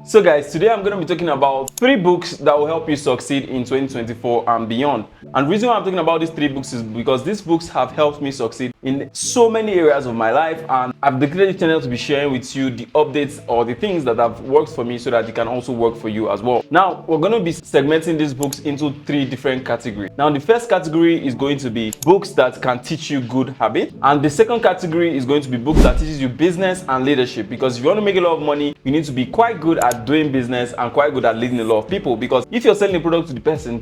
So guys, today I'm going to be talking about 3 books that will help you succeed in 2024 and beyond. And the reason why I'm talking about these 3 books is because these books have helped me succeed in so many areas of my life, and I've declared this channel to be sharing with you the updates or the things that have worked for me so that it can also work for you as well. Now, we're going to be segmenting these books into 3 different categories. Now, the first category is going to be books that can teach you good habits, and the second category is going to be books that teaches you business and leadership, because if you want to make a lot of money, you need to be quite good at doing business and quite good at leading a lot of people. Because if you're selling a product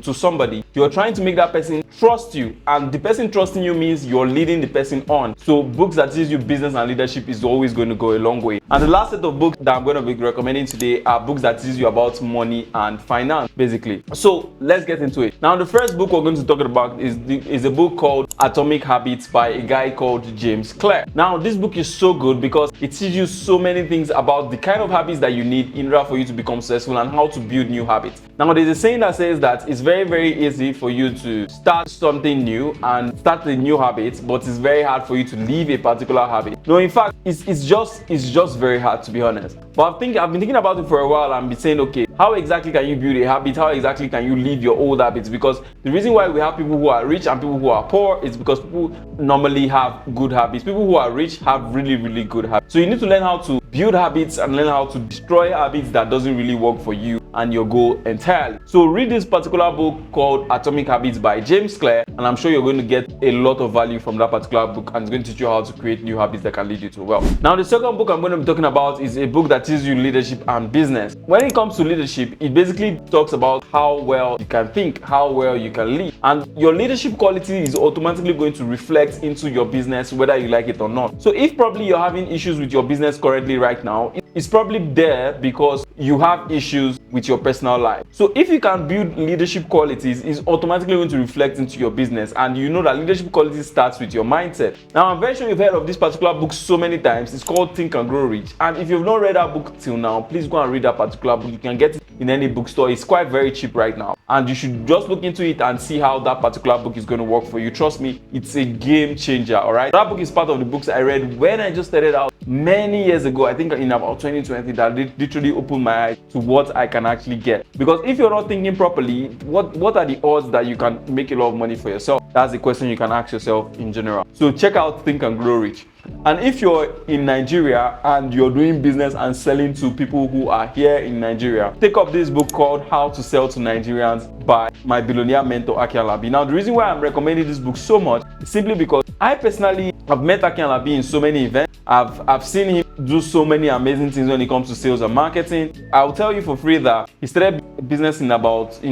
to somebody, you're trying to make that person trust you, and the person trusting you means you're leading the person on. So books that teach you business and leadership is always going to go a long way. And the last set of books that I'm going to be recommending today are books that teach you about money and finance, basically. So let's get into it. Now, the first book we're going to talk about is a book called Atomic Habits by a guy called James Clear. Now, this book is so good because it teaches you so many things about the kind of habits that you need in order for you to become successful and how to build new habits. Now, there's a saying that says that it's very, very easy for you to start something new and start a new habit, but it's very hard for you to leave a particular habit. No, in fact, it's just very hard, to be honest. But I've been thinking about it for a while and been saying, okay, how exactly can you build a habit? How exactly can you leave your old habits? Because the reason why we have people who are rich and people who are poor is because people normally have good habits. People who are rich have really, really good habits. So you need to learn how to build habits and learn how to destroy habits that doesn't really work for you and your goal entirely. So read this particular book called Atomic Habits by James Clear, and I'm sure you're going to get a lot of value from that particular book, and it's going to teach you how to create new habits that can lead you to wealth. Now, the second book I'm going to be talking about is a book that teaches you leadership and business. When it comes to leadership, it basically talks about how well you can think, how well you can lead, and your leadership quality is automatically going to reflect into your business whether you like it or not. So if probably you're having issues with your business currently right now, it's probably there because you have issues with your personal life. So if you can build leadership qualities, it's automatically going to reflect into your business, and you know that leadership qualities starts with your mindset. Now, I'm very sure you've heard of this particular book so many times. It's called Think and Grow Rich, and if you've not read that book till now, please go and read that particular book. You can get it in any bookstore. It's quite very cheap right now, and you should just look into it and see how that particular book is going to work for you. Trust me, it's a game changer. All right, that book is part of the books I read when I just started out many years ago. I think in about 2020, that literally opened my eyes to what I can actually get. Because if you're not thinking properly, what are the odds that you can make a lot of money for yourself? That's the question you can ask yourself in general. So check out Think and Grow Rich. And if you're in Nigeria and you're doing business and selling to people who are here in Nigeria, take up this book called How to Sell to Nigerians by my billionaire mentor Akinlami. Now, the reason why I'm recommending this book so much is simply because I personally have met Akinlami in so many events. I've seen him do so many amazing things when it comes to sales and marketing. I'll tell you for free that he started business in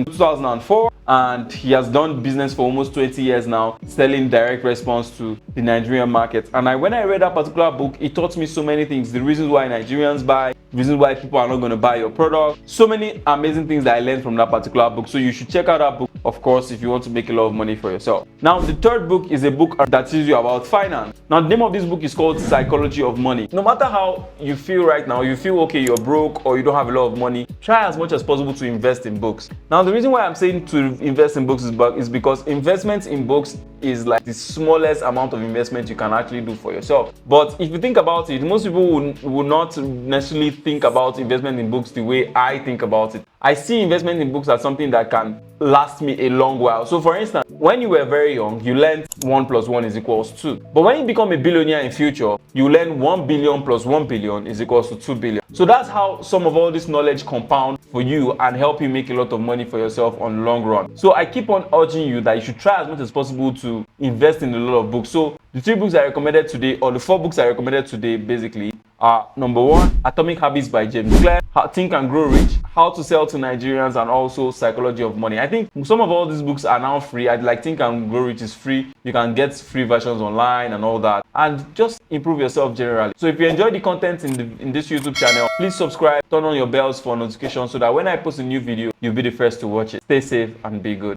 2004, and he has done business for almost 20 years now, selling direct response to the Nigerian market. And when I read that particular book, it taught me so many things: the reasons why Nigerians buy, the reasons why people are not going to buy your product. So many amazing things that I learned from that particular book. So you should check out that book, of course, if you want to make a lot of money for yourself. Now, the third book is a book that teaches you about finance. Now, the name of this book is called Psychology of Money. No matter how you feel right now, you feel okay, you're broke, or you don't have a lot of money, try as much as possible to invest in books. Now, the reason why I'm saying to invest in books is because investment in books is like the smallest amount of investment you can actually do for yourself. But if you think about it, most people will not necessarily think about investment in books the way I think about it. I see investment in books as something that can last me a long while. So for instance, when you were very young, you learned 1 + 1 = 2. But when you become a billionaire in future, you learn 1 billion + 1 billion = 2 billion. So that's how some of all this knowledge compound for you and help you make a lot of money for yourself on the long run. So I keep on urging you that you should try as much as possible to invest in a lot of books. So the 3 books I recommended today, or the 4 books I recommended today, basically are: number 1, Atomic Habits by James Clear, Think and Grow Rich, How to Sell to Nigerians, and also Psychology of Money. I think some of all these books are now free. I'd like Think and Grow Rich is free. You can get free versions online and all that, and just improve yourself generally. So if you enjoy the content in this YouTube channel, please subscribe, turn on your bells for notifications so that when I post a new video, you'll be the first to watch it. Stay safe and be good.